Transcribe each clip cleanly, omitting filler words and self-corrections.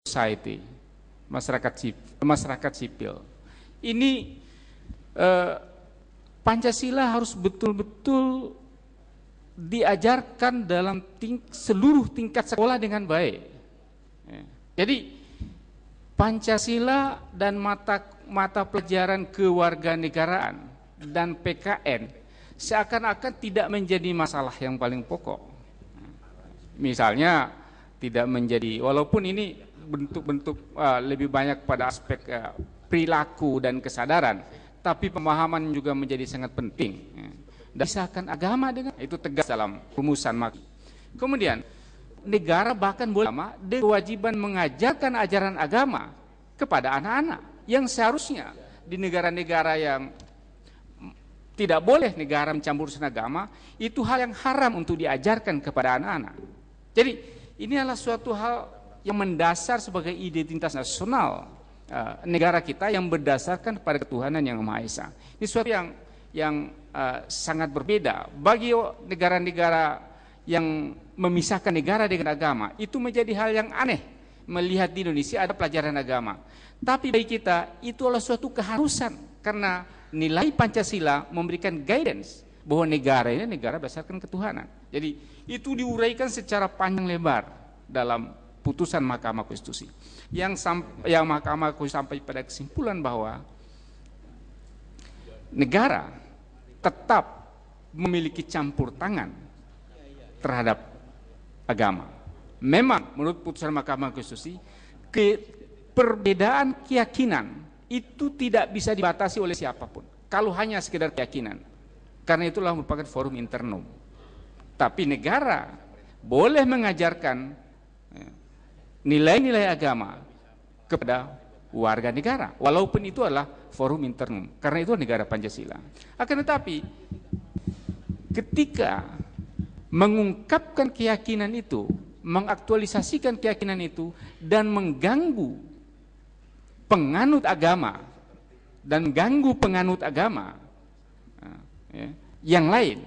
society, masyarakat sipil. Ini Pancasila harus betul-betul diajarkan dalam seluruh tingkat sekolah dengan baik. Jadi Pancasila dan mata pelajaran kewarganegaraan dan PKN seakan-akan tidak menjadi masalah yang paling pokok. Misalnya tidak menjadi, walaupun ini bentuk-bentuk lebih banyak pada aspek perilaku dan kesadaran, tapi pemahaman juga menjadi sangat penting. Disahkan agama dengan itu tegas dalam rumusan maki. Kemudian negara bahkan boleh kewajiban mengajarkan ajaran agama kepada anak-anak, yang seharusnya di negara-negara yang tidak boleh negara mencampur urusan agama, itu hal yang haram untuk diajarkan kepada anak-anak. Jadi ini adalah suatu hal yang mendasar sebagai identitas nasional negara kita yang berdasarkan pada ketuhanan yang Maha Esa. Ini suatu yang sangat berbeda. Bagi negara-negara yang memisahkan negara dengan agama, itu menjadi hal yang aneh melihat di Indonesia ada pelajaran agama. Tapi bagi kita itu adalah suatu keharusan, karena nilai Pancasila memberikan guidance bahwa negara ini negara berdasarkan ketuhanan. Jadi itu diuraikan secara panjang lebar dalam putusan Mahkamah Konstitusi, yang Mahkamah Konstitusi sampai pada kesimpulan bahwa negara tetap memiliki campur tangan terhadap agama. Memang menurut putusan Mahkamah Konstitusi, perbedaan keyakinan itu tidak bisa dibatasi oleh siapapun kalau hanya sekedar keyakinan, karena itulah merupakan forum internum. Tapi negara boleh mengajarkan nilai-nilai agama kepada warga negara, walaupun itu adalah forum internum, karena itu negara Pancasila. Akan tetapi ketika mengungkapkan keyakinan itu, mengaktualisasikan keyakinan itu, dan mengganggu penganut agama dan mengganggu penganut agama yang lain,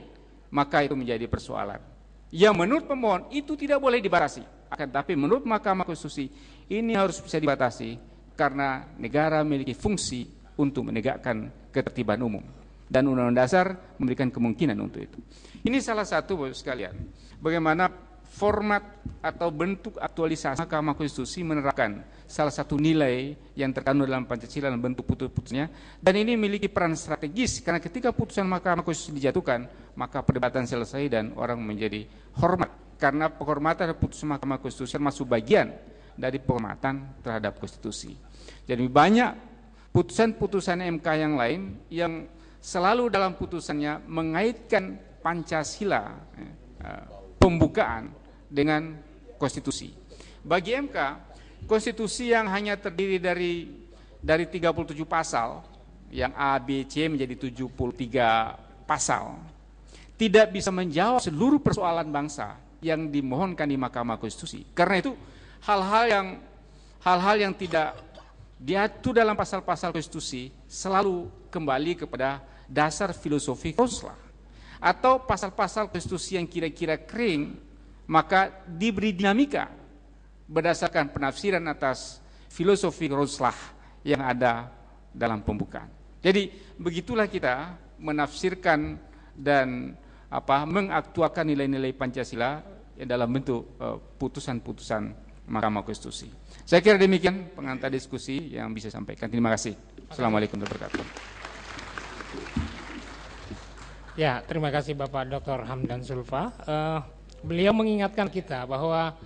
maka itu menjadi persoalan yang menurut pemohon itu tidak boleh dibatasi. Akan tetapi menurut Mahkamah Konstitusi ini harus bisa dibatasi, karena negara memiliki fungsi untuk menegakkan ketertiban umum, dan Undang-Undang Dasar memberikan kemungkinan untuk itu. Ini salah satu, Bapak sekalian, bagaimana format atau bentuk aktualisasi Mahkamah Konstitusi menerapkan salah satu nilai yang terkandung dalam Pancasila dan bentuk putusannya, dan ini memiliki peran strategis, karena ketika putusan Mahkamah Konstitusi dijatuhkan, maka perdebatan selesai dan orang menjadi hormat, karena penghormatan putusan Mahkamah Konstitusi termasuk bagian dari penghormatan terhadap konstitusi. Jadi banyak putusan-putusan MK yang lain yang selalu dalam putusannya mengaitkan Pancasila pembukaan dengan konstitusi. Bagi MK, konstitusi yang hanya terdiri dari 37 pasal, yang A, B, C menjadi 73 pasal, tidak bisa menjawab seluruh persoalan bangsa yang dimohonkan di Mahkamah Konstitusi. Karena itu hal-hal yang tidak diatur dalam pasal-pasal konstitusi selalu kembali kepada dasar filosofi Roslah, atau pasal-pasal konstitusi yang kira-kira kering, maka diberi dinamika berdasarkan penafsiran atas filosofi Roslah yang ada dalam pembukaan. Jadi begitulah kita menafsirkan dan mengaktualkan nilai-nilai Pancasila dalam bentuk putusan-putusan Mahkamah Konstitusi. Saya kira demikian pengantar diskusi yang bisa sampaikan. Terima kasih. Assalamualaikum warahmatullahi wabarakatuh. Ya, terima kasih Bapak Dr. Hamdan Zulfa. Beliau mengingatkan kita bahwa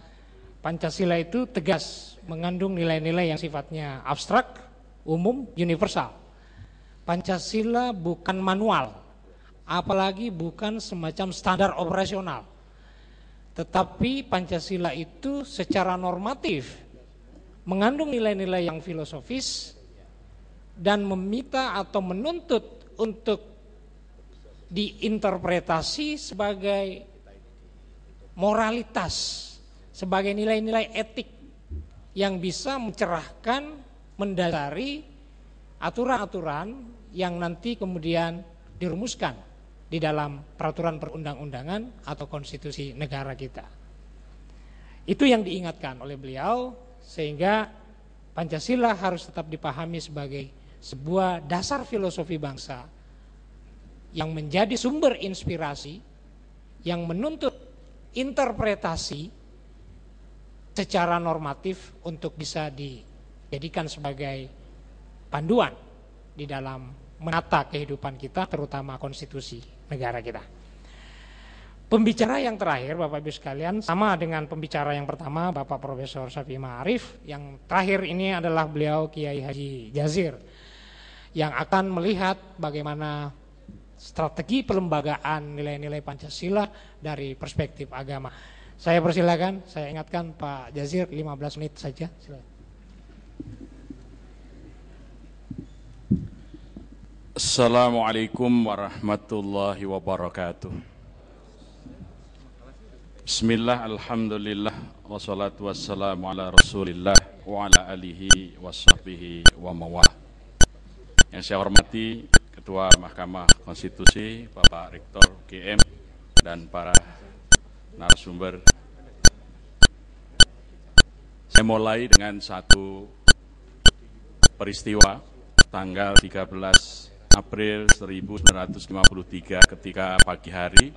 Pancasila itu tegas mengandung nilai-nilai yang sifatnya abstrak, umum, universal. Pancasila bukan manual, apalagi bukan semacam standar operasional. Tetapi Pancasila itu secara normatif mengandung nilai-nilai yang filosofis dan meminta atau menuntut untuk diinterpretasi sebagai moralitas, sebagai nilai-nilai etik yang bisa mencerahkan, mendasari aturan-aturan yang nanti kemudian dirumuskan di dalam peraturan perundang-undangan atau konstitusi negara kita. Itu yang diingatkan oleh beliau sehingga Pancasila harus tetap dipahami sebagai sebuah dasar filosofi bangsa yang menjadi sumber inspirasi, yang menuntut interpretasi secara normatif untuk bisa dijadikan sebagai panduan di dalam menata kehidupan kita, terutama konstitusi negara kita. Pembicara yang terakhir, Bapak Ibu sekalian, sama dengan pembicara yang pertama, Bapak Profesor Syafi'i Ma'arif. Yang terakhir ini adalah beliau Kiai Haji Jazir, yang akan melihat bagaimana strategi pelembagaan nilai-nilai Pancasila dari perspektif agama. Saya persilakan, saya ingatkan Pak Jazir 15 menit saja. Silakan. Assalamualaikum warahmatullahi wabarakatuh. Bismillah, alhamdulillah, wassalatu wassalamu ala rasulillah wa ala alihi washabihi wa mawah. Yang saya hormati Ketua Mahkamah Konstitusi, Bapak Rektor GM, dan para narasumber. Saya mulai dengan satu peristiwa tanggal 13 April 1953 ketika pagi hari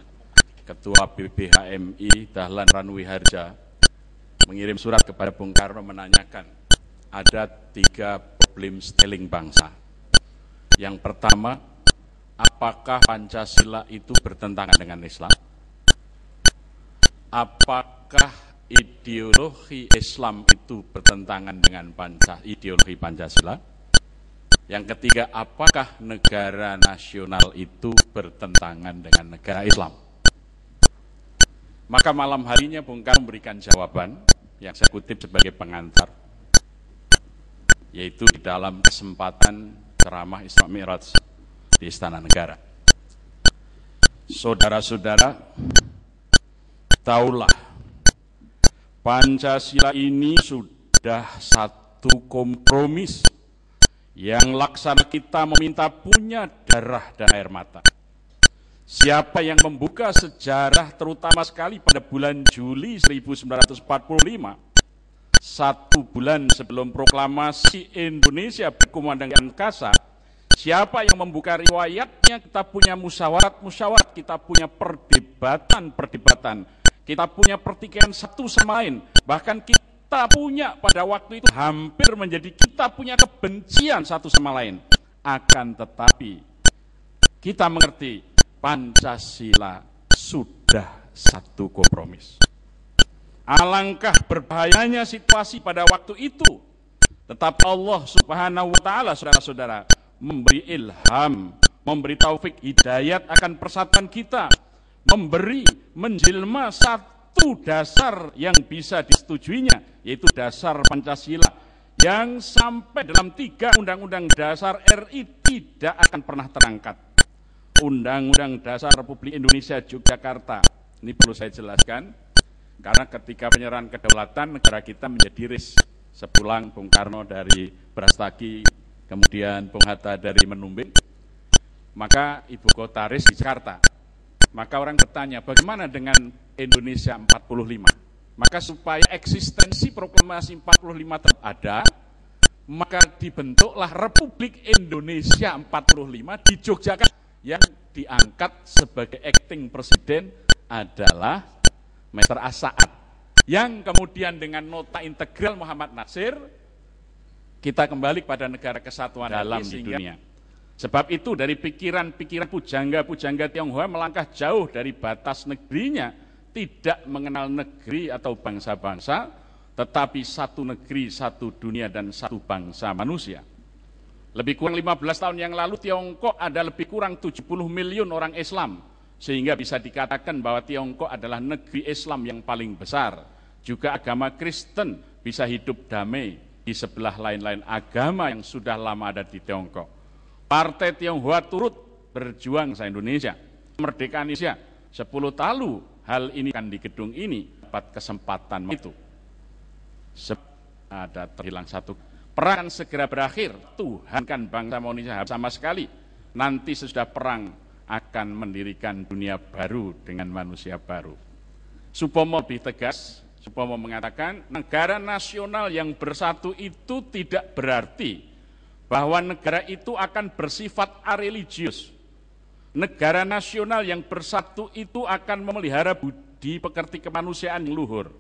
Ketua PPHMI Dahlan Ranwi Harja mengirim surat kepada Bung Karno menanyakan ada 3 problem styling bangsa. Yang pertama, apakah Pancasila itu bertentangan dengan Islam? Apakah ideologi Islam itu bertentangan dengan ideologi Pancasila? Yang ketiga, apakah negara nasional itu bertentangan dengan negara Islam? Maka malam harinya Bung Karno memberikan jawaban yang saya kutip sebagai pengantar, yaitu di dalam kesempatan ceramah Isra Mi'raj di Istana Negara. Saudara-saudara, taulah Pancasila ini sudah satu kompromis yang laksana kita meminta punya darah dan air mata. Siapa yang membuka sejarah terutama sekali pada bulan Juli 1945, 1 bulan sebelum proklamasi Indonesia berkumandang angkasa, siapa yang membuka riwayatnya, kita punya musyawarat, kita punya perdebatan, kita punya pertikaian satu sama lain, bahkan kita punya pada waktu itu hampir menjadi kita punya kebencian satu sama lain. Akan tetapi kita mengerti Pancasila sudah satu kompromis. Alangkah berbahayanya situasi pada waktu itu, tetapi Allah Subhanahu wa Ta'ala, saudara-saudara, memberi ilham, memberi taufik hidayat akan persatuan kita, menjelma satu dasar yang bisa disetujuinya, yaitu dasar Pancasila, yang sampai dalam 3 undang-undang dasar RI tidak akan pernah terangkat. Undang-Undang Dasar Republik Indonesia Yogyakarta, ini perlu saya jelaskan, karena ketika penyerahan kedaulatan negara kita menjadi RIS, sepulang Bung Karno dari Brastagi, kemudian Bung Hatta dari Menumbing, maka ibu kota RIS di Jakarta. Maka orang bertanya, bagaimana dengan Indonesia 45? Maka supaya eksistensi proklamasi 45 tetap ada, maka dibentuklah Republik Indonesia 45 di Yogyakarta. Yang diangkat sebagai acting presiden adalah Maiter As-Saad, yang kemudian dengan nota integral Muhammad Nasir kita kembali pada negara kesatuan dalam di dunia. Sebab itu dari pikiran-pikiran pujangga-pujangga Tionghoa melangkah jauh dari batas negerinya, tidak mengenal negeri atau bangsa-bangsa, tetapi satu negeri, satu dunia, dan satu bangsa manusia. Lebih kurang 15 tahun yang lalu Tiongkok ada lebih kurang 70 miliar orang Islam, sehingga bisa dikatakan bahwa Tiongkok adalah negeri Islam yang paling besar. Juga agama Kristen bisa hidup damai di sebelah lain-lain agama yang sudah lama ada di Tiongkok. Partai Tionghoa turut berjuang sa Indonesia, kemerdekaan Indonesia. 10 tahun hal ini kan di gedung ini dapat kesempatan itu. Ada terhilang satu. Perang segera berakhir, Tuhan kan bangsa Indonesia sama sekali. Nanti sesudah perang akan mendirikan dunia baru dengan manusia baru. Supomo lebih tegas, Supomo mengatakan negara nasional yang bersatu itu tidak berarti bahwa negara itu akan bersifat areligius. Negara nasional yang bersatu itu akan memelihara budi pekerti kemanusiaan yang luhur,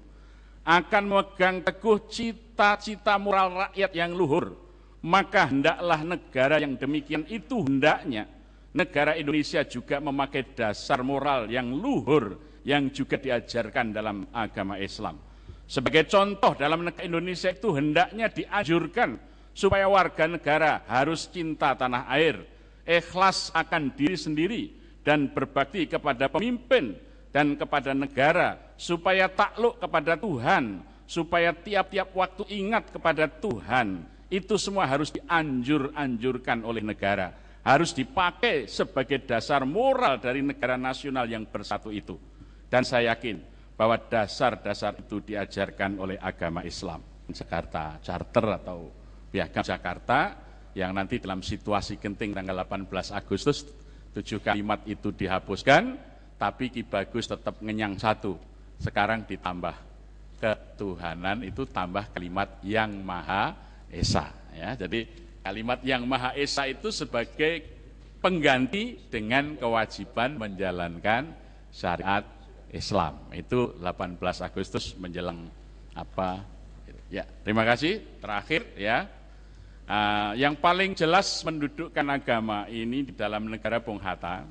akan memegang teguh cita-cita moral rakyat yang luhur. Maka hendaklah negara yang demikian itu hendaknya negara Indonesia juga memakai dasar moral yang luhur yang juga diajarkan dalam agama Islam. Sebagai contoh, dalam negara Indonesia itu hendaknya dianjurkan supaya warga negara harus cinta tanah air, ikhlas akan diri sendiri, dan berbakti kepada pemimpin dan kepada negara, supaya takluk kepada Tuhan, supaya tiap-tiap waktu ingat kepada Tuhan. Itu semua harus dianjurkan oleh negara, harus dipakai sebagai dasar moral dari negara nasional yang bersatu itu. Dan saya yakin bahwa dasar-dasar itu diajarkan oleh agama Islam. Jakarta Charter atau Piagam Jakarta yang nanti dalam situasi genting tanggal 18 Agustus 7 kalimat itu dihapuskan, tapi Ki Bagus tetap ngenyang satu. Sekarang ditambah ketuhanan, itu tambah kalimat yang Maha Esa, ya. Jadi kalimat yang Maha Esa itu sebagai pengganti dengan kewajiban menjalankan syariat Islam. Itu 18 Agustus menjelang apa? Ya, terima kasih. Terakhir ya, yang paling jelas mendudukkan agama ini di dalam negara Bung Hatta.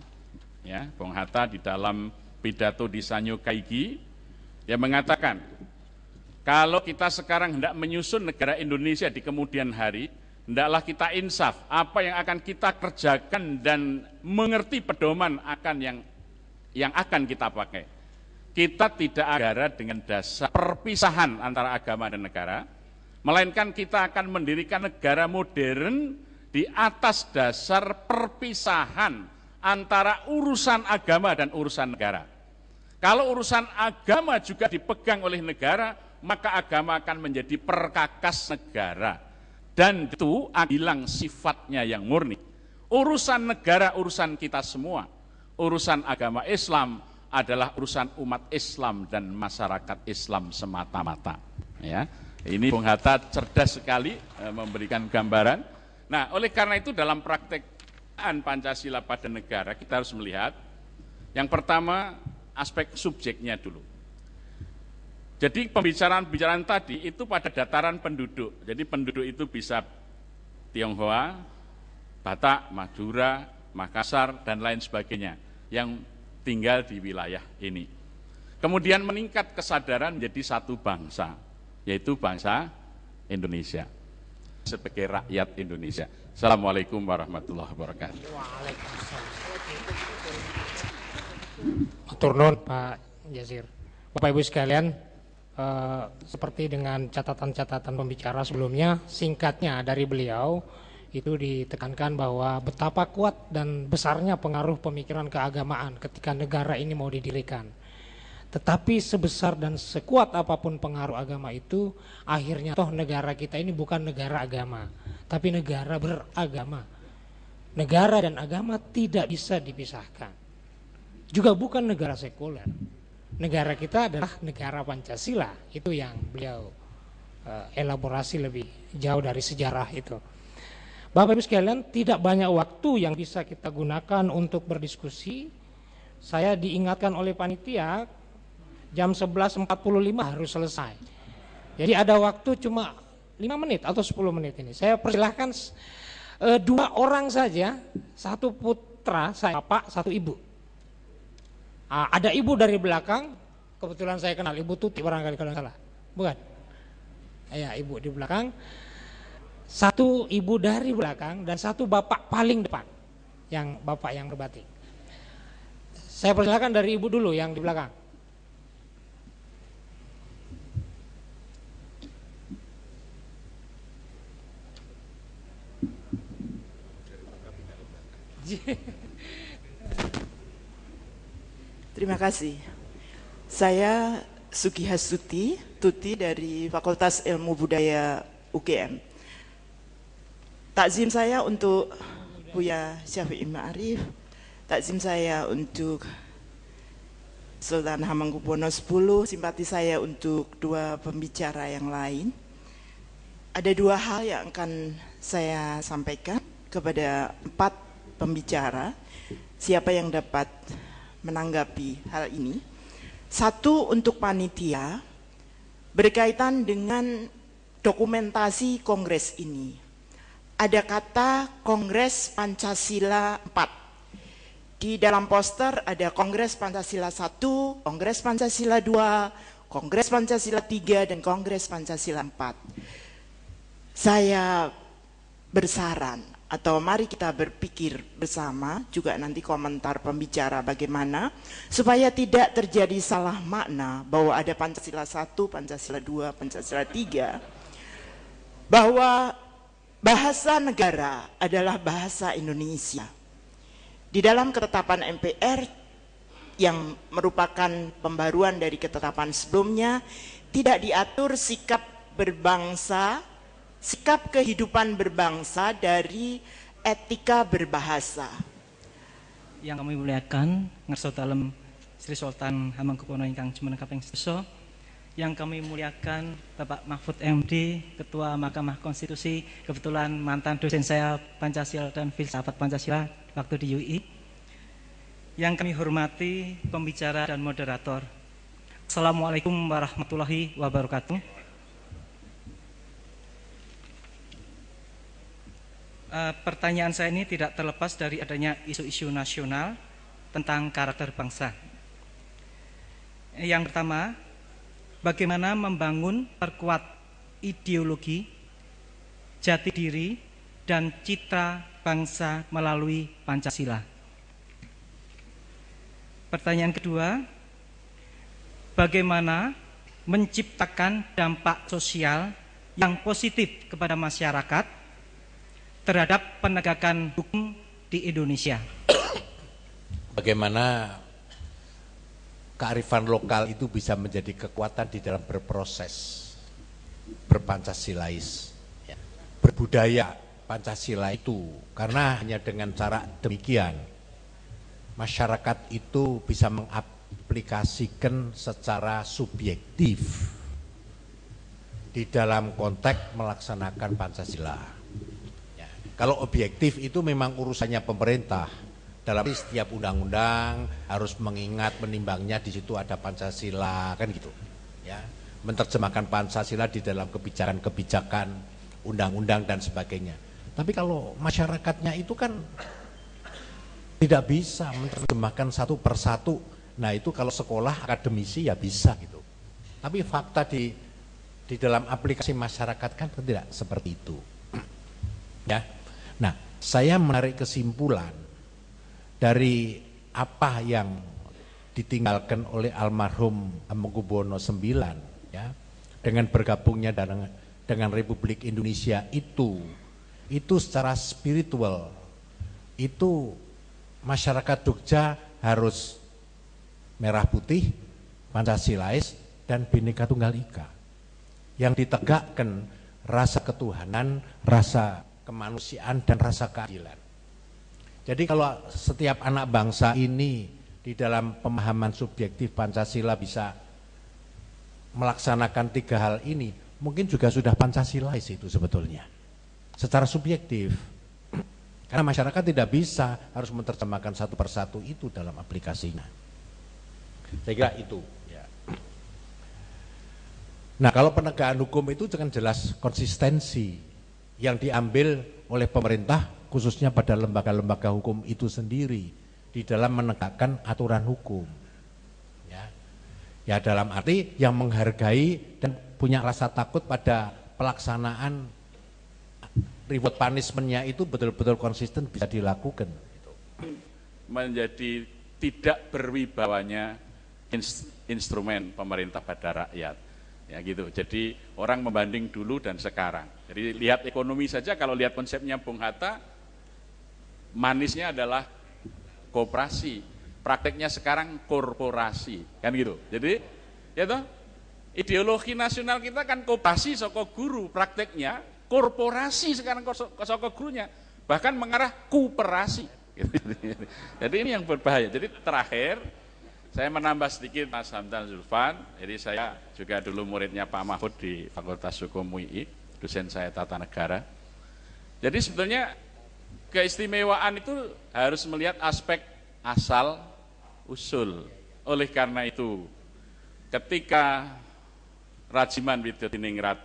Ya, Bung Hatta di dalam pidato di Sanyo Kaigi, dia mengatakan, kalau kita sekarang hendak menyusun negara Indonesia di kemudian hari, hendaklah kita insaf apa yang akan kita kerjakan dan mengerti pedoman akan yang akan kita pakai. Kita tidak negara dengan dasar perpisahan antara agama dan negara, melainkan kita akan mendirikan negara modern di atas dasar perpisahan antara urusan agama dan urusan negara. Kalau urusan agama juga dipegang oleh negara, maka agama akan menjadi perkakas negara, dan itu hilang sifatnya yang murni. Urusan negara urusan kita semua, urusan agama Islam adalah urusan umat Islam dan masyarakat Islam semata-mata. Ya, ini Bung Hatta cerdas sekali memberikan gambaran. Nah, oleh karena itu dalam praktek Pancasila pada negara kita harus melihat yang pertama aspek subjeknya dulu. Jadi pembicaraan tadi itu pada dataran penduduk. Jadi penduduk itu bisa Tionghoa, Batak, Madura, Makassar, dan lain sebagainya yang tinggal di wilayah ini. Kemudian meningkat kesadaran menjadi satu bangsa, yaitu bangsa Indonesia sebagai rakyat Indonesia. Assalamualaikum warahmatullahi wabarakatuh. Matur nuwun Pak Jazir. Bapak Ibu sekalian, seperti dengan catatan-catatan pembicara sebelumnya, singkatnya dari beliau itu ditekankan bahwa betapa kuat dan besarnya pengaruh pemikiran keagamaan ketika negara ini mau didirikan. Tetapi sebesar dan sekuat apapun pengaruh agama itu, akhirnya toh negara kita ini bukan negara agama, tapi negara beragama. Negara dan agama tidak bisa dipisahkan. Juga bukan negara sekuler. Negara kita adalah negara Pancasila, itu yang beliau elaborasi lebih jauh dari sejarah itu. Bapak Ibu sekalian, tidak banyak waktu yang bisa kita gunakan untuk berdiskusi. Saya diingatkan oleh panitia jam 11.45 harus selesai. Jadi ada waktu cuma 5 menit atau 10 menit ini. Saya persilahkan 2 orang saja, 1 putra saya, bapak, 1 ibu. Ada ibu dari belakang, kebetulan saya kenal Ibu Tuti barangkali kalau salah, bukan? Ya, ibu di belakang, 1 ibu dari belakang dan 1 bapak paling depan, yang bapak yang berbatik. Saya persilakan dari ibu dulu yang di belakang. Terima kasih. Saya Sugihasuti, Tuti dari Fakultas Ilmu Budaya UGM. Takzim saya untuk Buya Syafi'i Ma'arif, takzim saya untuk Sultan Hamengkubuwono X, simpati saya untuk dua pembicara yang lain. Ada dua hal yang akan saya sampaikan kepada 4 pembicara. Siapa yang dapat menanggapi hal ini? Satu, untuk panitia berkaitan dengan dokumentasi kongres ini. Ada kata Kongres Pancasila 4. Di dalam poster ada Kongres Pancasila 1, Kongres Pancasila 2, Kongres Pancasila 3, dan Kongres Pancasila 4. Saya bersaran, atau mari kita berpikir bersama, juga nanti komentar pembicara bagaimana, supaya tidak terjadi salah makna bahwa ada Pancasila 1, Pancasila 2, Pancasila 3, bahwa bahasa negara adalah bahasa Indonesia. Di dalam ketetapan MPR yang merupakan pembaruan dari ketetapan sebelumnya, tidak diatur sikap berbangsa, sikap kehidupan berbangsa dari etika berbahasa. Yang kami muliakan, ngerso dalem Sri Sultan Hamengkubuwono ingkang Jumeneng kaping 10, yang kami muliakan Bapak Mahfud MD, Ketua Mahkamah Konstitusi, kebetulan mantan dosen saya Pancasila dan Filsafat Pancasila waktu di UI. Yang kami hormati pembicara dan moderator. Assalamualaikum warahmatullahi wabarakatuh. Pertanyaan saya ini tidak terlepas dari adanya isu-isu nasional tentang karakter bangsa. Yang pertama, bagaimana membangun, perkuat ideologi, jati diri, dan citra bangsa melalui Pancasila. Pertanyaan kedua, bagaimana menciptakan dampak sosial yang positif kepada masyarakat terhadap penegakan hukum di Indonesia? Bagaimana kearifan lokal itu bisa menjadi kekuatan di dalam berproses, berpancasilais, ya, berbudaya Pancasila itu, karena hanya dengan cara demikian masyarakat itu bisa mengaplikasikan secara subjektif di dalam konteks melaksanakan Pancasila. Ya, kalau objektif itu memang urusannya pemerintah. Dalam setiap undang-undang harus mengingat, menimbangnya, di situ ada Pancasila, kan gitu. Ya, menerjemahkan Pancasila di dalam kebijakan-kebijakan, undang-undang dan sebagainya. Tapi kalau masyarakatnya itu kan tidak bisa menerjemahkan satu persatu. Nah itu kalau sekolah akademisi ya bisa gitu. Tapi fakta di dalam aplikasi masyarakat kan tidak seperti itu. Ya. Nah, saya menarik kesimpulan dari apa yang ditinggalkan oleh almarhum Hamengkubuwono IX, ya, dengan bergabungnya dengan Republik Indonesia itu secara spiritual itu masyarakat Jogja harus merah putih, Pancasilais, dan Bhinneka Tunggal Ika. Yang ditegakkan rasa ketuhanan, rasa kemanusiaan, dan rasa keadilan. Jadi kalau setiap anak bangsa ini di dalam pemahaman subjektif Pancasila bisa melaksanakan 3 hal ini, mungkin juga sudah Pancasilais itu sebetulnya. Secara subjektif. Karena masyarakat tidak bisa harus menerjemahkan satu persatu itu dalam aplikasinya. Saya kira itu. Ya. Nah kalau penegakan hukum itu kan jelas konsistensi yang diambil oleh pemerintah khususnya pada lembaga-lembaga hukum itu sendiri di dalam menegakkan aturan hukum. Ya, ya dalam arti yang menghargai dan punya rasa takut pada pelaksanaan reward punishment-nya itu betul-betul konsisten bisa dilakukan. Menjadi tidak berwibawanya instrumen pemerintah pada rakyat, ya gitu. Jadi orang membanding dulu dan sekarang. Jadi lihat ekonomi saja, kalau lihat konsepnya Bung Hatta, manisnya adalah koperasi, prakteknya sekarang korporasi, kan gitu. Jadi, ya toh, ideologi nasional kita kan koperasi soko guru, prakteknya korporasi sekarang soko gurunya, bahkan mengarah kuperasi. Jadi ini yang berbahaya. Jadi terakhir, Saya menambah sedikit Mas Hamdan Zulfan, jadi saya juga dulu muridnya Pak Mahfud di Fakultas Hukum UI, dosen saya tata negara. Jadi sebetulnya keistimewaan itu harus melihat aspek asal usul. Oleh karena itu, ketika Rajiman Widyodiningrat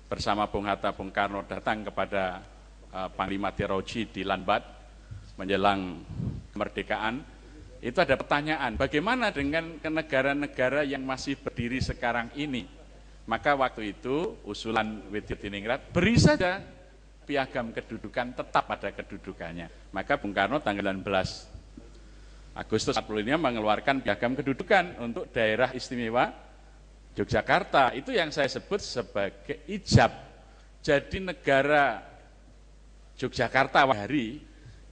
bersama Bung Hatta, Bung Karno datang kepada Panglima Tiroji di Lanbad menjelang kemerdekaan, itu ada pertanyaan, bagaimana dengan negara-negara yang masih berdiri sekarang ini? Maka waktu itu usulan Widyodiningrat, beri saja piagam kedudukan, tetap ada kedudukannya. Maka Bung Karno tanggal 19 Agustus 45 mengeluarkan piagam kedudukan untuk daerah istimewa Yogyakarta. Itu yang saya sebut sebagai ijab. Jadi negara Yogyakarta hari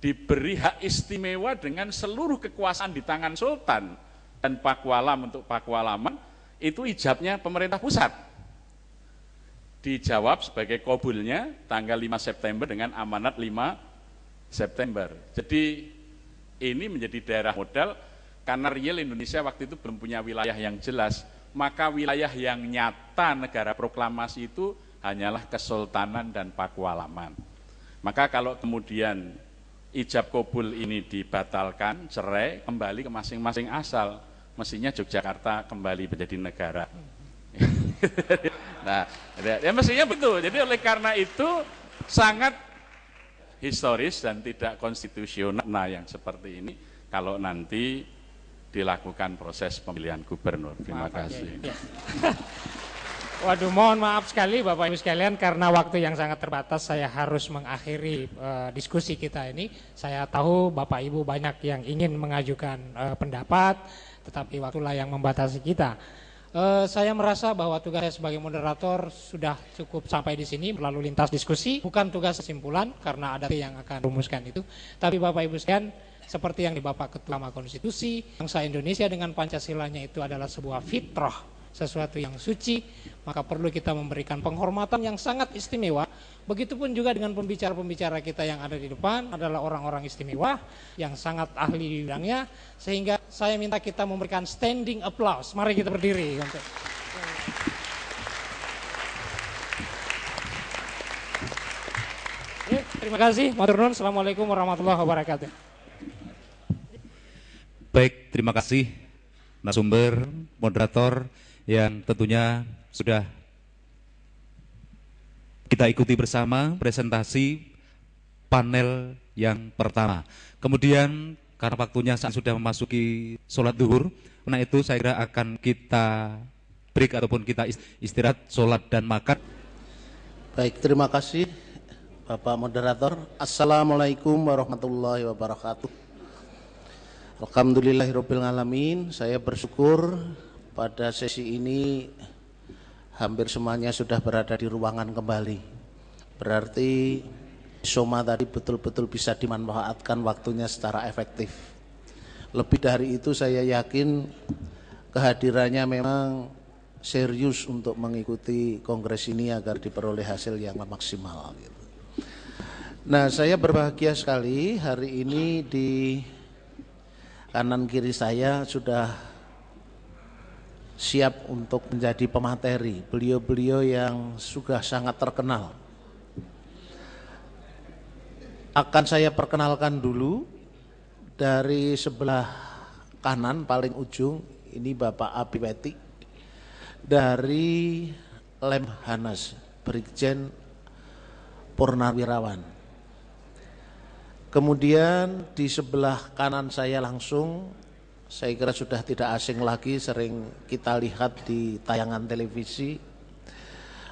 diberi hak istimewa dengan seluruh kekuasaan di tangan Sultan, dan Pakualam untuk Pakualaman itu ijabnya pemerintah pusat. Dijawab sebagai kabulnya tanggal 5 September dengan amanat 5 September. Jadi ini menjadi daerah modal karena real Indonesia waktu itu belum punya wilayah yang jelas, maka wilayah yang nyata negara proklamasi itu hanyalah Kesultanan dan Pakualaman. Maka kalau kemudian ijab kabul ini dibatalkan, cerai, kembali ke masing-masing asal, mestinya Yogyakarta kembali menjadi negara. Nah, ya mestinya betul. Jadi oleh karena itu sangat historis dan tidak konstitusional yang seperti ini kalau nanti dilakukan proses pemilihan gubernur. Terima kasih. Ya. Waduh, mohon maaf sekali Bapak Ibu sekalian, karena waktu yang sangat terbatas saya harus mengakhiri diskusi kita ini. Saya tahu Bapak Ibu banyak yang ingin mengajukan pendapat, tetapi waktulah yang membatasi kita. Saya merasa bahwa tugas saya sebagai moderator sudah cukup sampai di sini, lalu lintas diskusi, bukan tugas kesimpulan karena ada yang akan rumuskan itu. Tapi Bapak Ibu sekalian, seperti yang di Bapak Ketua Mahkamah Konstitusi, bangsa Indonesia dengan Pancasilanya itu adalah sebuah fitrah, sesuatu yang suci, maka perlu kita memberikan penghormatan yang sangat istimewa. Begitupun juga dengan pembicara-pembicara kita yang ada di depan adalah orang-orang istimewa yang sangat ahli di bidangnya, sehingga saya minta kita memberikan standing applause. Mari kita berdiri untuk terima kasih. Matur nuwun. Assalamualaikum warahmatullahi wabarakatuh. Baik, terima kasih narasumber, moderator yang tentunya sudah kita ikuti bersama presentasi panel yang pertama. Kemudian karena waktunya saat sudah memasuki sholat duhur, karena itu saya kira akan kita break ataupun kita istirahat, sholat dan makan. Baik, terima kasih Bapak Moderator. Assalamualaikum warahmatullahi wabarakatuh. Alhamdulillahirrabbilalamin. Saya bersyukur pada sesi ini hampir semuanya sudah berada di ruangan kembali. Berarti Soma tadi betul-betul bisa dimanfaatkan waktunya secara efektif. Lebih dari itu saya yakin kehadirannya memang serius untuk mengikuti kongres ini agar diperoleh hasil yang maksimal. Nah, saya berbahagia sekali hari ini di kanan kiri saya sudah siap untuk menjadi pemateri, beliau-beliau yang sudah sangat terkenal. Akan saya perkenalkan dulu dari sebelah kanan paling ujung, ini Bapak Abiweti dari Lemhanas, Brigjen Purnawirawan. Kemudian di sebelah kanan saya langsung, saya kira sudah tidak asing lagi, sering kita lihat di tayangan televisi.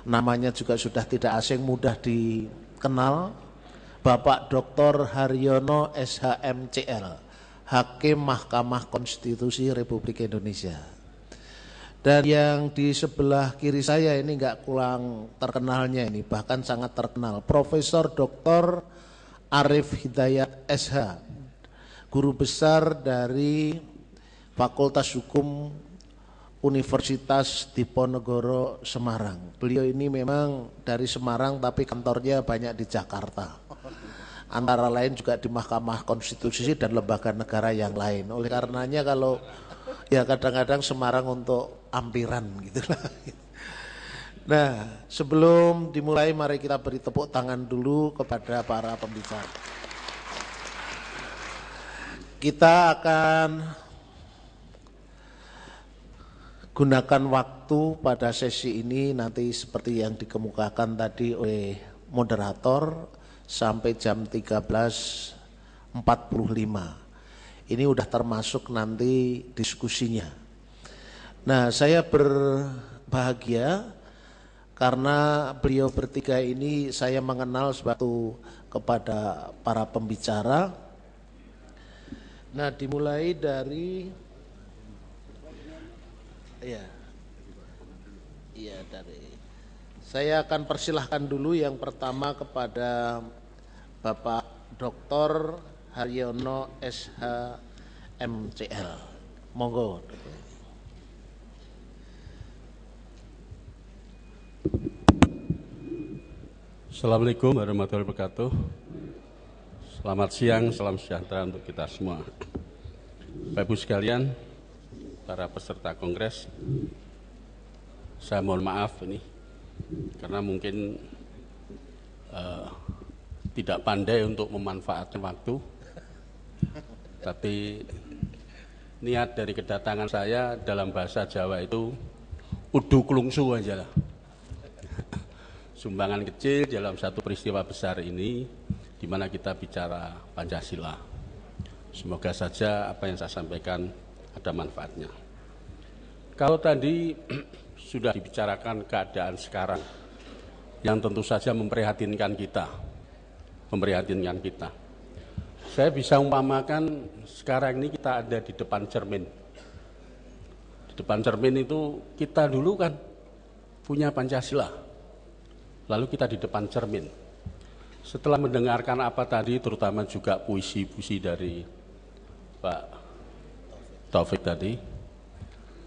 Namanya juga sudah tidak asing, mudah dikenal. Bapak Dr. Haryono SHMCL, Hakim Mahkamah Konstitusi Republik Indonesia. Dan yang di sebelah kiri saya ini enggak kurang terkenalnya ini, bahkan sangat terkenal, Profesor Dr. Arif Hidayat SH, guru besar dari Fakultas Hukum Universitas Diponegoro Semarang. Beliau ini memang dari Semarang tapi kantornya banyak di Jakarta. Antara lain juga di Mahkamah Konstitusi dan lembaga negara yang lain. Oleh karenanya kalau Ya kadang-kadang Semarang untuk ampiran gitulah. Nah, sebelum dimulai mari kita beri tepuk tangan dulu kepada para pembicara. Kita akan gunakan waktu pada sesi ini nanti seperti yang dikemukakan tadi oleh moderator sampai jam 13.45. Ini udah termasuk nanti diskusinya. Nah, saya berbahagia karena beliau bertiga ini saya mengenal suatu kepada para pembicara. Nah, dimulai dari saya akan persilahkan dulu yang pertama kepada Bapak Dr. Haryono SH MCL. Monggo. Assalamualaikum warahmatullahi wabarakatuh. Selamat siang, salam sejahtera untuk kita semua. Bapak Ibu sekalian, para peserta kongres, saya mohon maaf ini karena mungkin tidak pandai untuk memanfaatkan waktu, tapi niat dari kedatangan saya dalam bahasa Jawa itu udu klungsu aja lah. Sumbangan kecil dalam satu peristiwa besar ini di mana kita bicara Pancasila. Semoga saja apa yang saya sampaikan ada manfaatnya. Kalau tadi sudah dibicarakan keadaan sekarang yang tentu saja memprihatinkan kita. Saya bisa umpamakan sekarang ini kita ada di depan cermin. Di depan cermin itu kita dulu kan punya Pancasila. Lalu kita di depan cermin. Setelah mendengarkan apa tadi, terutama juga puisi-puisi dari Pak Taufik tadi,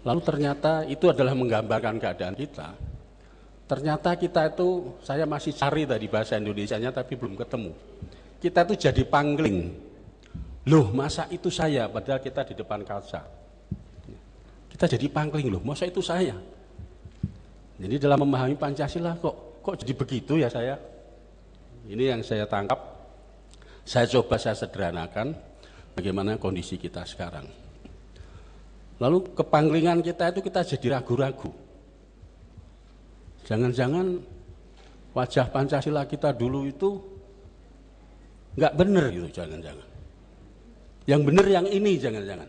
lalu ternyata itu adalah menggambarkan keadaan kita. Ternyata kita itu, saya masih cari tadi bahasa Indonesianya tapi belum ketemu. Kita itu jadi pangling. Loh, masa itu saya, padahal kita di depan kaca. Kita jadi pangling, loh, masa itu saya. Jadi dalam memahami Pancasila kok jadi begitu ya saya. Ini yang saya tangkap. Saya coba saya sederhanakan bagaimana kondisi kita sekarang. Lalu kepanglingan kita itu kita jadi ragu-ragu. Jangan-jangan wajah Pancasila kita dulu itu nggak benar gitu, jangan-jangan. Yang benar yang ini, jangan-jangan.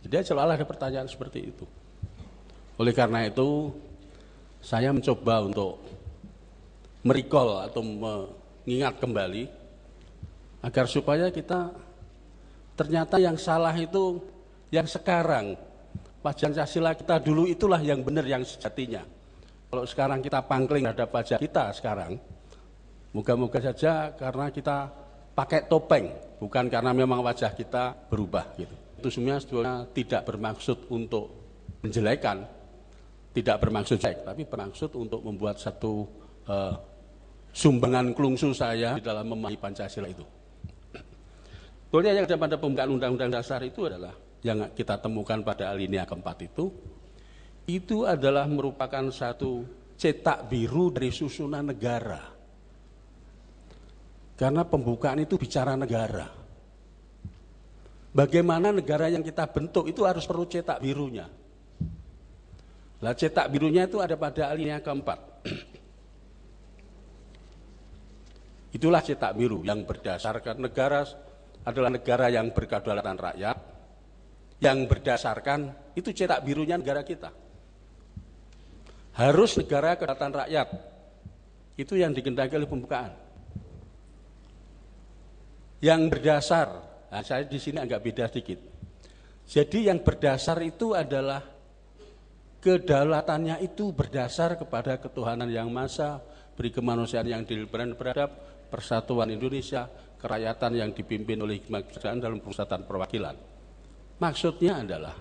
Jadi selalu ada pertanyaan seperti itu. Oleh karena itu, saya mencoba untuk merecall atau mengingat kembali agar supaya kita ternyata yang salah itu yang sekarang. Wajah Pancasila kita dulu itulah yang benar, yang sejatinya. Kalau sekarang kita pangling terhadap wajah kita sekarang, moga-moga saja karena kita pakai topeng, bukan karena memang wajah kita berubah gitu. Itu sebenarnya tidak bermaksud untuk menjelekan, tidak bermaksud jelek, tapi bermaksud untuk membuat satu sumbangan klungsu saya di dalam memahami Pancasila itu. Sebetulnya yang ada pada pembukaan Undang-Undang Dasar itu adalah yang kita temukan pada alinea keempat itu adalah merupakan satu cetak biru dari susunan negara. Karena pembukaan itu bicara negara. Bagaimana negara yang kita bentuk itu harus perlu cetak birunya. Lah cetak birunya itu ada pada alinea keempat. Itulah cetak biru yang berdasarkan negara adalah negara yang berkedaulatan rakyat, yang berdasarkan itu cetak birunya negara kita. Harus negara kedaulatan rakyat, itu yang dikehendaki oleh pembukaan. Yang berdasar, nah saya di sini agak beda sedikit. Jadi yang berdasar itu adalah kedaulatannya itu berdasar kepada ketuhanan yang maha, beri kemanusiaan yang adil dan beradab, persatuan Indonesia, kerakyatan yang dipimpin oleh hikmat kebijaksanaan dalam pemusatan perwakilan. Maksudnya adalah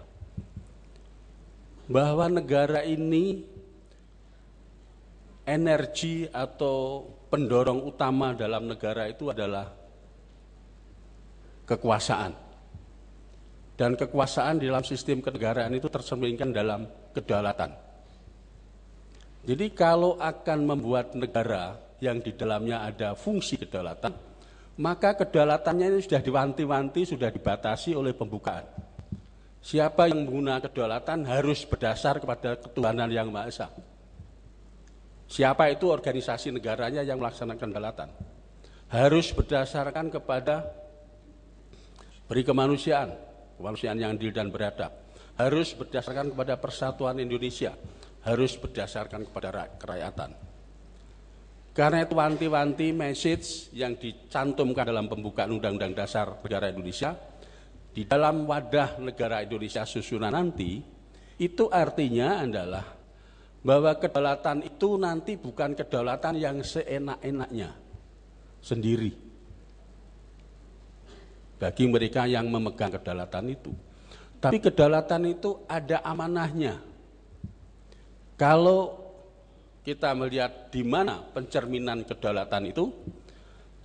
bahwa negara ini energi atau pendorong utama dalam negara itu adalah kekuasaan. Dan kekuasaan di dalam sistem kenegaraan itu tercerminkan dalam kedaulatan. Jadi kalau akan membuat negara yang di dalamnya ada fungsi kedaulatan, maka kedaulatannya ini sudah diwanti-wanti, sudah dibatasi oleh pembukaan. Siapa yang menggunakan kedaulatan harus berdasar kepada ketuhanan yang Maha Esa. Siapa itu organisasi negaranya yang melaksanakan kedaulatan? Harus berdasarkan kepada peri kemanusiaan yang adil dan beradab. Harus berdasarkan kepada persatuan Indonesia. Harus berdasarkan kepada kerakyatan. Karena itu wanti-wanti message yang dicantumkan dalam pembukaan Undang-Undang Dasar Negara Indonesia, di dalam wadah negara Indonesia susunan nanti, itu artinya adalah bahwa kedaulatan itu nanti bukan kedaulatan yang seenak-enaknya sendiri bagi mereka yang memegang kedaulatan itu. Tapi kedaulatan itu ada amanahnya. Kalau kita melihat di mana pencerminan kedaulatan itu,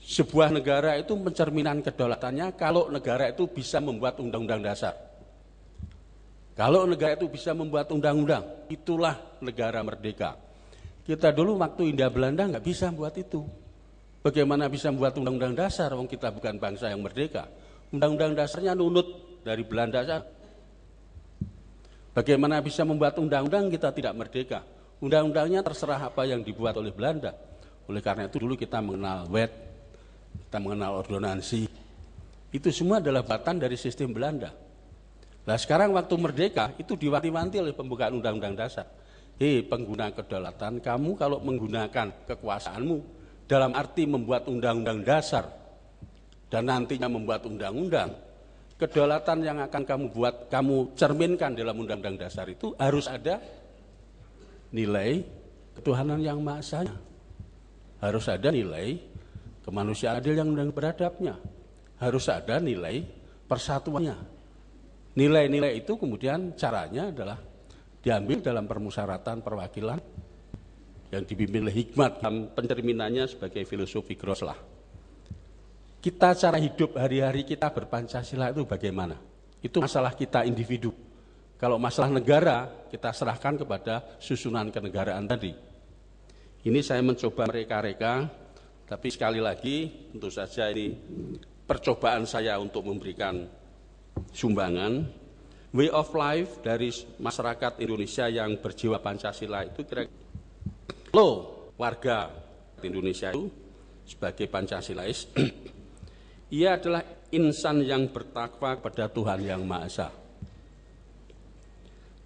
sebuah negara itu pencerminan kedaulatannya kalau negara itu bisa membuat undang-undang dasar. Kalau negara itu bisa membuat undang-undang, itulah negara merdeka. Kita dulu waktu Hindia Belanda nggak bisa buat itu. Bagaimana bisa membuat undang-undang dasar, wong kita bukan bangsa yang merdeka. Undang-undang dasarnya nunut dari Belanda saja. Bagaimana bisa membuat undang-undang, kita tidak merdeka. Undang-undangnya terserah apa yang dibuat oleh Belanda. Oleh karena itu dulu kita mengenal wet, kita mengenal ordonansi. Itu semua adalah buatan dari sistem Belanda. Nah sekarang waktu merdeka itu diwanti-wanti oleh pembukaan Undang-Undang Dasar. Pengguna kedaulatan, kamu kalau menggunakan kekuasaanmu dalam arti membuat Undang-Undang Dasar dan nantinya membuat undang-undang, kedaulatan yang akan kamu buat, kamu cerminkan dalam Undang-Undang Dasar itu harus ada nilai ketuhanan yang Maha Esa. Harus ada nilai kemanusiaan adil yang beradabnya. Harus ada nilai persatuannya. Nilai-nilai itu kemudian caranya adalah diambil dalam permusyawaratan perwakilan yang dipimpin oleh hikmat, dalam pencerminannya sebagai filosofi Groslah. Kita cara hidup hari-hari kita berpancasila itu bagaimana? Itu masalah kita individu. Kalau masalah negara, kita serahkan kepada susunan kenegaraan tadi. Ini saya mencoba mereka-reka, tapi sekali lagi tentu saja ini percobaan saya untuk memberikan sumbangan. Way of life dari masyarakat Indonesia yang berjiwa Pancasila itu kira-kira warga Indonesia itu sebagai Pancasilais, ia adalah insan yang bertakwa kepada Tuhan yang Maha Esa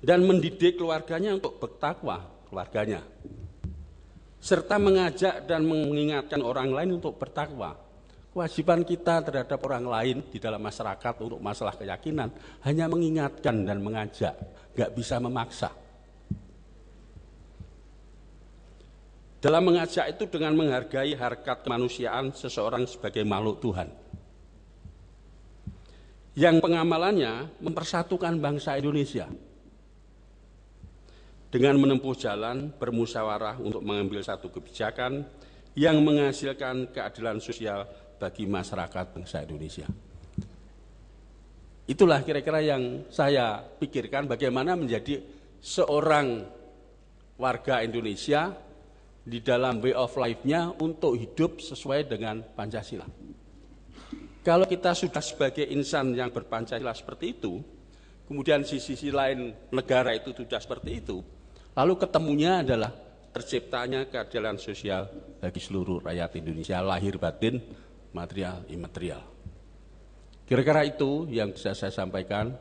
dan mendidik keluarganya untuk bertakwa keluarganya, serta mengajak dan mengingatkan orang lain untuk bertakwa. Kewajiban kita terhadap orang lain di dalam masyarakat untuk masalah keyakinan hanya mengingatkan dan mengajak, nggak bisa memaksa. Dalam mengajak itu dengan menghargai harkat kemanusiaan seseorang sebagai makhluk Tuhan, yang pengamalannya mempersatukan bangsa Indonesia dengan menempuh jalan bermusyawarah untuk mengambil satu kebijakan yang menghasilkan keadilan sosial bagi masyarakat bangsa Indonesia. Itulah kira-kira yang saya pikirkan bagaimana menjadi seorang warga Indonesia di dalam way of life-nya untuk hidup sesuai dengan Pancasila. Kalau kita sudah sebagai insan yang berpancasila seperti itu, kemudian sisi lain negara itu sudah seperti itu, lalu ketemunya adalah terciptanya keadilan sosial bagi seluruh rakyat Indonesia, lahir batin, material, imaterial. Kira-kira itu yang bisa saya sampaikan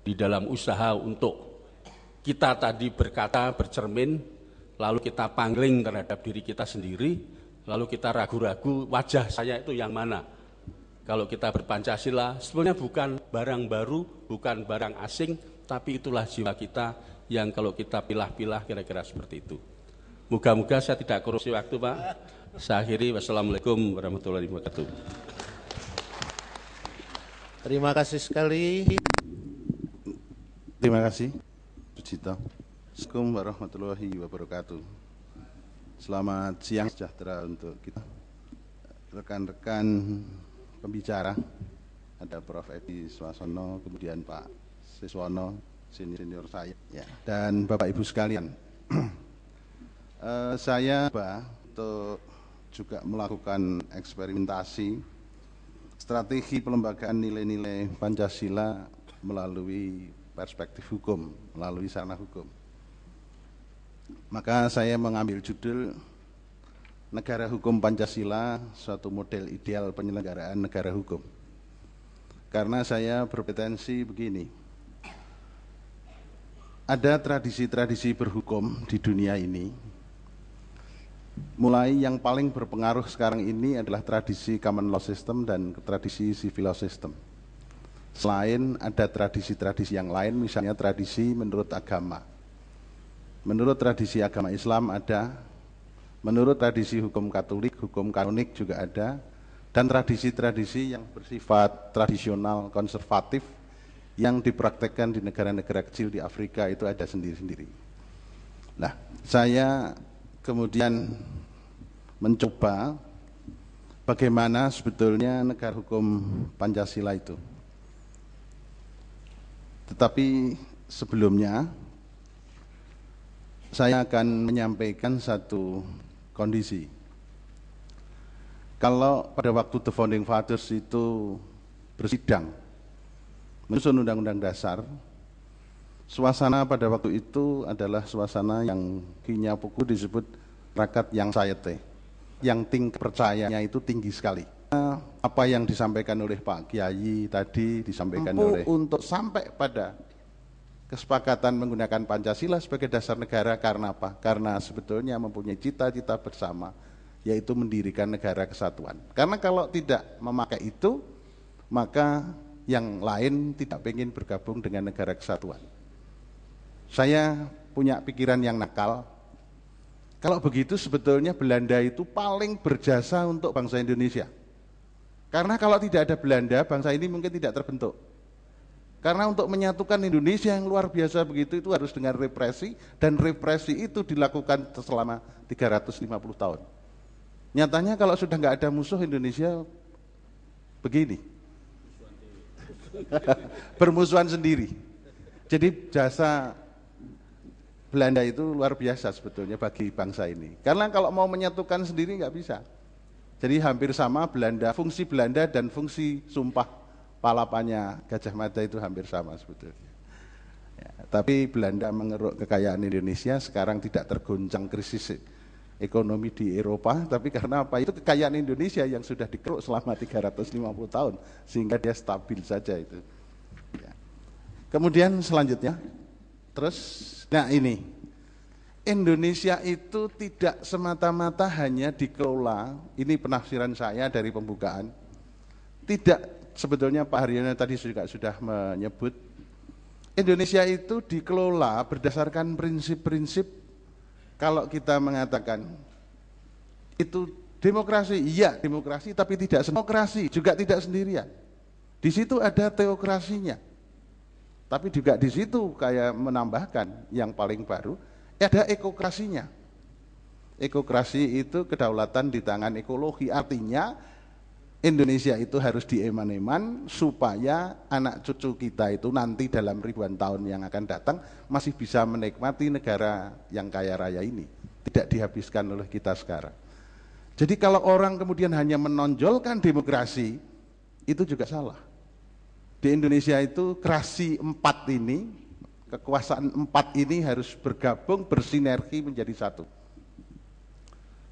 di dalam usaha untuk kita tadi berkata, bercermin, lalu kita pangling terhadap diri kita sendiri, lalu kita ragu-ragu wajah saya itu yang mana. Kalau kita berpancasila, sebenarnya bukan barang baru, bukan barang asing, tapi itulah jiwa kita yang kalau kita pilah-pilah kira-kira seperti itu. Moga-moga saya tidak korupsi waktu, Pak. Saya akhiri, wassalamualaikum warahmatullahi wabarakatuh. Terima kasih sekali. Terima kasih, Sucito. Assalamualaikum warahmatullahi wabarakatuh. Selamat siang sejahtera untuk kita, rekan-rekan pembicara. ada Prof. Edi Swasono, kemudian Pak Siswono, senior saya, ya, dan Bapak Ibu sekalian. Saya untuk juga melakukan eksperimentasi strategi pelembagaan nilai-nilai Pancasila melalui perspektif hukum, melalui sarana hukum. Maka saya mengambil judul Negara Hukum Pancasila, suatu model ideal penyelenggaraan negara hukum. Karena saya berpretensi begini, ada tradisi-tradisi berhukum di dunia ini, mulai yang paling berpengaruh sekarang ini adalah tradisi common law system dan tradisi civil law system. Selain ada tradisi-tradisi yang lain, misalnya tradisi menurut agama. Menurut tradisi agama Islam ada, menurut tradisi hukum Katolik, hukum kanonik juga ada, dan tradisi-tradisi yang bersifat tradisional, konservatif, yang dipraktekkan di negara-negara kecil di Afrika itu ada sendiri-sendiri. Nah, saya kemudian mencoba bagaimana sebetulnya negara hukum Pancasila itu. Tetapi sebelumnya, saya akan menyampaikan satu kondisi. Kalau pada waktu The Founding Fathers itu bersidang menyusun Undang-Undang Dasar, suasana pada waktu itu adalah suasana yang kinya puku disebut rakyat yang sayete, yang tingkat percayanya itu tinggi sekali. Apa yang disampaikan oleh Pak Kiai tadi disampaikan oleh untuk sampai pada kesepakatan menggunakan Pancasila sebagai dasar negara. Karena apa? Karena sebetulnya mempunyai cita-cita bersama, yaitu mendirikan negara kesatuan. Karena kalau tidak memakai itu, maka yang lain tidak ingin bergabung dengan negara kesatuan. Saya punya pikiran yang nakal. Kalau begitu sebetulnya Belanda itu paling berjasa untuk bangsa Indonesia. Karena kalau tidak ada Belanda, bangsa ini mungkin tidak terbentuk. Karena untuk menyatukan Indonesia yang luar biasa begitu itu harus dengan represi, dan represi itu dilakukan selama 350 tahun. Nyatanya kalau sudah nggak ada musuh, Indonesia begini. Bermusuhan sendiri. Jadi jasa Belanda itu luar biasa sebetulnya bagi bangsa ini. Karena kalau mau menyatukan sendiri nggak bisa. Jadi hampir sama Belanda, fungsi Belanda dan fungsi Sumpah Palapanya Gajah Mada itu hampir sama sebetulnya. Ya, tapi Belanda mengeruk kekayaan Indonesia, sekarang tidak tergoncang krisis ekonomi di Eropa, tapi karena apa? Itu kekayaan Indonesia yang sudah dikeruk selama 350 tahun, sehingga dia stabil saja itu. Ya. Kemudian selanjutnya, terus, nah ini, Indonesia itu tidak semata-mata hanya dikelola, ini penafsiran saya dari pembukaan, tidak. Sebetulnya Pak Haryono tadi juga sudah menyebut, Indonesia itu dikelola berdasarkan prinsip-prinsip. Kalau kita mengatakan itu demokrasi, iya demokrasi, tapi tidak demokrasi, juga tidak sendirian. Di situ ada teokrasinya. Tapi juga di situ kayak menambahkan yang paling baru, ada ekokrasinya. Ekokrasi itu kedaulatan di tangan ekologi, artinya Indonesia itu harus dieman-eman supaya anak cucu kita itu nanti dalam ribuan tahun yang akan datang masih bisa menikmati negara yang kaya raya ini, tidak dihabiskan oleh kita sekarang. Jadi kalau orang kemudian hanya menonjolkan demokrasi, itu juga salah. Di Indonesia itu krasi 4 ini, kekuasaan 4 ini harus bergabung, bersinergi menjadi satu.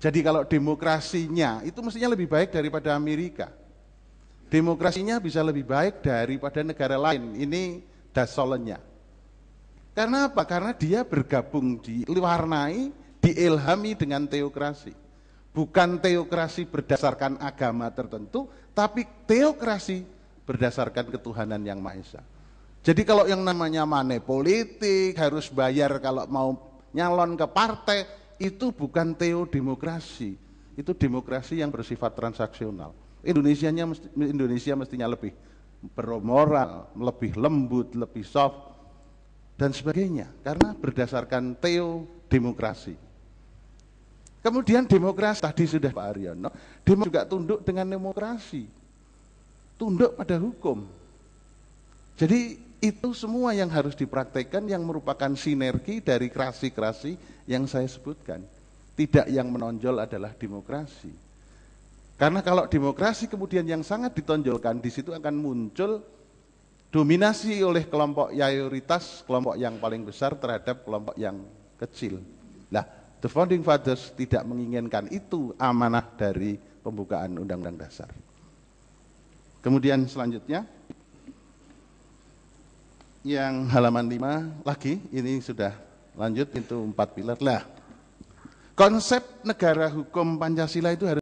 Jadi kalau demokrasinya itu mestinya lebih baik daripada Amerika. Demokrasinya bisa lebih baik daripada negara lain. Ini dasolennya. Karena apa? Karena dia bergabung, diwarnai, diilhami dengan teokrasi. Bukan teokrasi berdasarkan agama tertentu, tapi teokrasi berdasarkan ketuhanan yang Maha Esa. Jadi kalau yang namanya money politik, harus bayar kalau mau nyalon ke partai, itu bukan teodemokrasi, itu demokrasi yang bersifat transaksional. Indonesia mestinya lebih bermoral, lebih lembut, lebih soft, dan sebagainya, karena berdasarkan teodemokrasi. Kemudian demokrasi, tadi sudah Pak Haryono, juga tunduk dengan demokrasi. tunduk pada hukum. Jadi itu semua yang harus dipraktekkan yang merupakan sinergi dari kerasi-kerasi yang saya sebutkan. Tidak yang menonjol adalah demokrasi. Karena kalau demokrasi kemudian yang sangat ditonjolkan, di situ akan muncul dominasi oleh kelompok mayoritas, kelompok yang paling besar terhadap kelompok yang kecil. Nah, the Founding Fathers tidak menginginkan itu amanah dari pembukaan Undang-Undang Dasar. Kemudian selanjutnya, yang halaman 5 lagi, ini sudah lanjut, itu 4 pilar. Lah, konsep negara hukum Pancasila itu harus